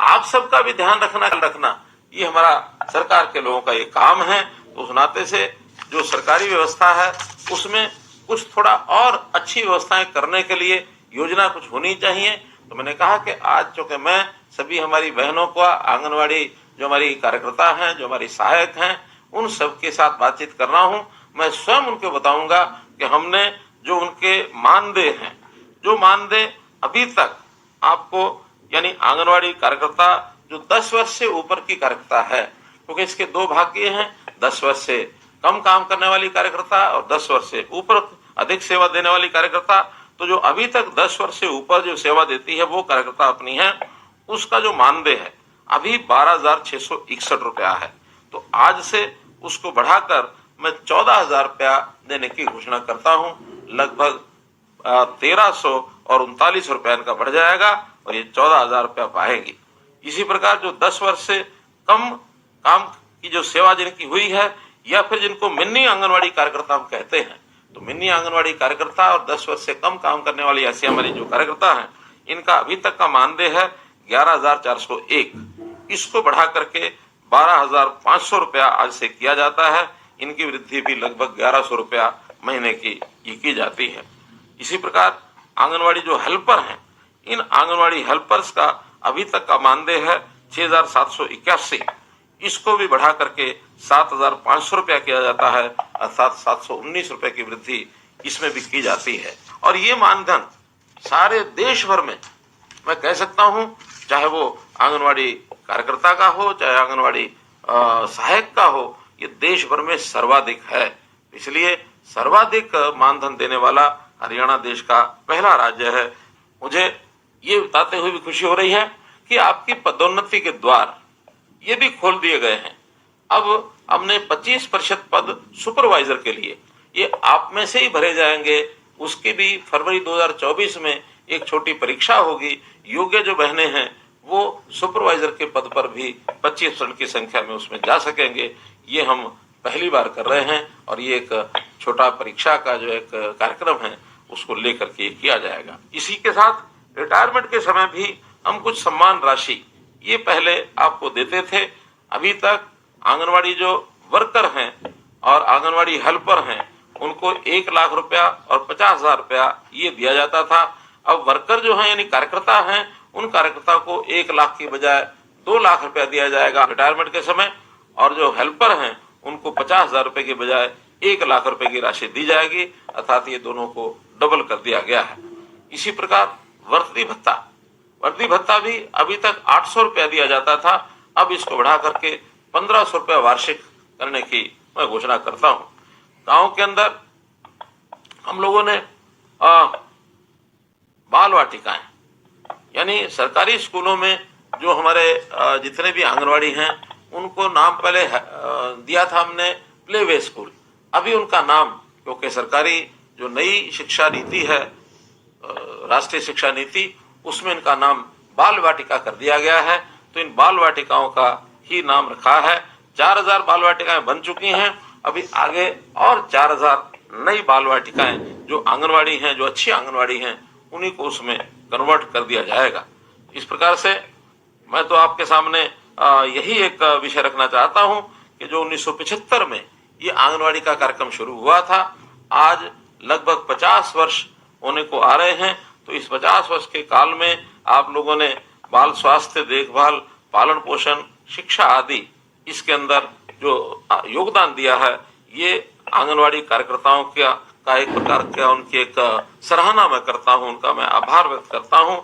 आप सबका भी ध्यान रखना ये हमारा सरकार के लोगों का ये काम है। तो उस नाते से जो सरकारी व्यवस्था है उसमें कुछ थोड़ा और अच्छी व्यवस्थाएं करने के लिए योजना कुछ होनी चाहिए। तो मैंने कहा कि आज चूंकि मैं सभी हमारी बहनों को, आंगनवाड़ी जो हमारी कार्यकर्ता हैं, जो हमारी सहायक हैं, उन सबके साथ बातचीत कर रहा हूं। मैं स्वयं उनको बताऊंगा कि हमने जो उनके मानदेय हैं, जो मानदेय अभी तक आपको, यानी आंगनवाड़ी कार्यकर्ता जो 10 वर्ष से ऊपर की कार्यकर्ता है, क्योंकि इसके दो भाग ये हैं, 10 वर्ष से कम काम करने वाली कार्यकर्ता और 10 वर्ष से ऊपर अधिक सेवा देने वाली कार्यकर्ता। तो जो अभी तक 10 वर्ष से ऊपर जो सेवा देती है वो कार्यकर्ता अपनी है, उसका जो मानदेय है अभी 12,661 रुपया है। तो आज से उसको बढ़ाकर मैं 14,000 रुपया देने की घोषणा करता हूं। लगभग 1,339 रुपया इनका बढ़ जाएगा और ये 14,000 रुपया पाएंगी। इसी प्रकार जो 10 वर्ष से कम काम की जो सेवा जिनकी हुई है, या फिर जिनको मिनी आंगनवाड़ी कार्यकर्ता हम कहते हैं, तो मिनी आंगनवाड़ी कार्यकर्ता और 10 वर्ष से कम काम करने वाली ऐसी हमारी जो कार्यकर्ता हैं, इनका अभी तक का मानदेय है 11,401। इसको बढ़ा करके 12,500 रुपया आज से किया जाता है। इनकी वृद्धि भी लगभग 1,100 रुपया महीने की जाती है। इसी प्रकार आंगनवाड़ी जो हेल्पर हैं, इन आंगनवाड़ी हेल्पर्स का अभी तक का मानदेय है 6,781। इसको भी बढ़ा करके 7,500 रुपया किया जाता है, अर्थात 719 रुपए की वृद्धि इसमें भी की जाती है। और ये मानधन सारे देश भर में मैं कह सकता हूं, चाहे वो आंगनवाड़ी कार्यकर्ता का हो, चाहे आंगनवाड़ी सहायक का हो, ये देश भर में सर्वाधिक है। इसलिए सर्वाधिक मानधन देने वाला हरियाणा देश का पहला राज्य है। मुझे ये बताते हुए भी खुशी हो रही है कि आपकी पदोन्नति के द्वार ये भी खोल दिए गए हैं। अब हमने 25% पद सुपरवाइजर के लिए, ये आप में से ही भरे जाएंगे। उसकी भी फरवरी 2024 में एक छोटी परीक्षा होगी। योग्य जो बहनें हैं वो सुपरवाइजर के पद पर भी 25% की संख्या में उसमें जा सकेंगे। ये हम पहली बार कर रहे हैं और ये एक छोटा परीक्षा का जो एक कार्यक्रम है उसको लेकर के किया जाएगा। इसी के साथ रिटायरमेंट के समय भी हम कुछ सम्मान राशि ये पहले आपको देते थे। अभी तक आंगनवाड़ी जो वर्कर हैं और आंगनवाड़ी हेल्पर हैं उनको 1 लाख रुपया और 50,000 रुपया ये दिया जाता था। अब वर्कर जो हैं यानी कार्यकर्ता हैं, उन कार्यकर्ता को 1 लाख की बजाय 2 लाख रुपया दिया जाएगा रिटायरमेंट के समय, और जो हेल्पर हैं उनको 50,000 रुपए की बजाय 1 लाख रुपए की राशि दी जाएगी, अर्थात ये दोनों को डबल कर दिया गया है। इसी प्रकार वर्दी भत्ता भी अभी तक 800 रुपया दिया जाता था, अब इसको बढ़ा करके 1,500 रुपया वार्षिक करने की मैं घोषणा करता हूं। गांव के अंदर हम लोगों ने बाल वाटिकाएं, यानी सरकारी स्कूलों में जो हमारे जितने भी आंगनवाड़ी हैं उनको नाम पहले दिया था हमने प्ले वे स्कूल। अभी उनका नाम, क्योंकि सरकारी जो नई शिक्षा नीति है, राष्ट्रीय शिक्षा नीति, उसमें इनका नाम बाल वाटिका कर दिया गया है। तो इन बाल वाटिकाओं का ही नाम रखा है। 4,000 बाल वाटिकाएं बन चुकी हैं। अभी आगे और 4,000 नई बाल वाटिकाएं जो आंगनवाड़ी हैं, जो अच्छी आंगनवाड़ी हैं, उन्हीं को उसमें कन्वर्ट कर दिया जाएगा। इस प्रकार से मैं तो आपके सामने यही एक विषय रखना चाहता हूं कि जो 1975 में ये आंगनवाड़ी का कार्यक्रम शुरू हुआ था, आज लगभग 50 वर्ष होने को आ रहे हैं। तो इस 50 वर्ष के काल में आप लोगों ने बाल स्वास्थ्य देखभाल, पालन पोषण, शिक्षा आदि इसके अंदर जो योगदान दिया है, ये आंगनवाड़ी कार्यकर्ताओं का एक प्रकार का उनकी एक सराहना मैं करता हूं, उनका मैं आभार व्यक्त करता हूं।